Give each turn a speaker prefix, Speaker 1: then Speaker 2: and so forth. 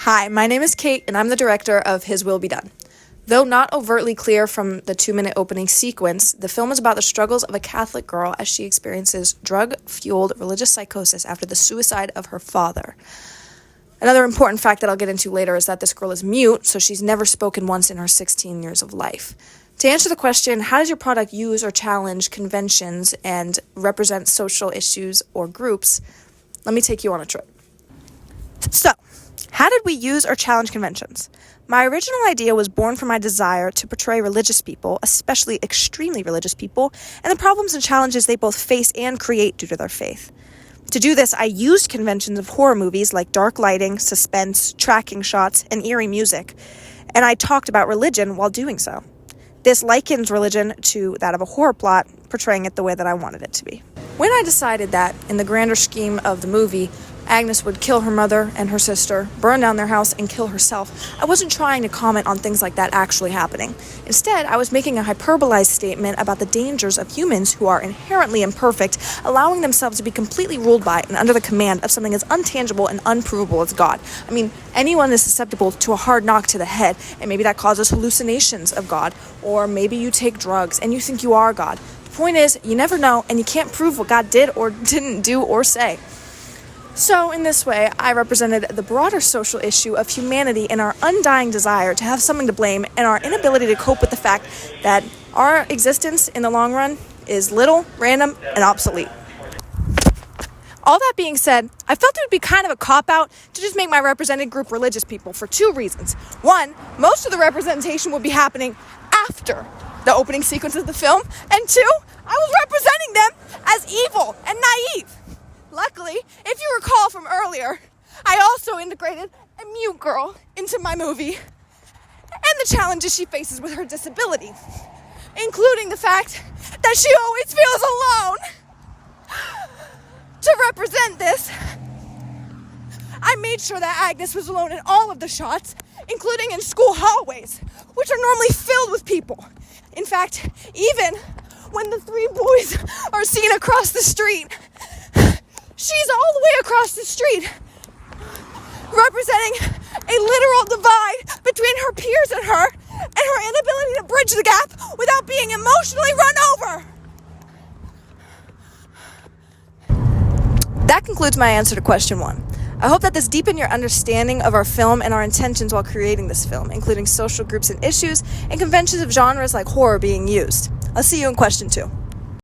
Speaker 1: Hi, my name is Kate, and I'm the director of His Will Be Done. Though not overtly clear from the 2-minute opening sequence, the film is about the struggles of a Catholic girl as she experiences drug-fueled religious psychosis after the suicide of her father. Another important fact that I'll get into later is that this girl is mute, so she's never spoken once in her 16 years of life. To answer the question, how does your product use or challenge conventions and represent social issues or groups, let me take you on a trip. So, how did we use or challenge conventions? My original idea was born from my desire to portray religious people, especially extremely religious people, and the problems and challenges they both face and create due to their faith. To do this, I used conventions of horror movies like dark lighting, suspense, tracking shots, and eerie music, and I talked about religion while doing so. This likens religion to that of a horror plot, portraying it the way that I wanted it to be. When I decided that, in the grander scheme of the movie, Agnes would kill her mother and her sister, burn down their house, and kill herself, I wasn't trying to comment on things like that actually happening. Instead, I was making a hyperbolized statement about the dangers of humans who are inherently imperfect, allowing themselves to be completely ruled by and under the command of something as untangible and unprovable as God. I mean, anyone is susceptible to a hard knock to the head, and maybe that causes hallucinations of God, or maybe you take drugs and you think you are God. The point is, you never know, and you can't prove what God did or didn't do or say. So, in this way, I represented the broader social issue of humanity and our undying desire to have something to blame and our inability to cope with the fact that our existence in the long run is little, random, and obsolete. All that being said, I felt it would be kind of a cop-out to just make my represented group religious people for two reasons. One, most of the representation would be happening after the opening sequence of the film, and two, I was representing them as evil and naive. Luckily, if you recall from earlier, I also integrated a mute girl into my movie and the challenges she faces with her disability, including the fact that she always feels alone. To represent this, I made sure that Agnes was alone in all of the shots, including in school hallways, which are normally filled with people. In fact, even when the three boys are seen across the street, she's all the way across the street, representing a literal divide between her peers and her inability to bridge the gap without being emotionally run over. That concludes my answer to question 1. I hope that this deepened your understanding of our film and our intentions while creating this film, including social groups and issues, and conventions of genres like horror being used. I'll see you in question 2.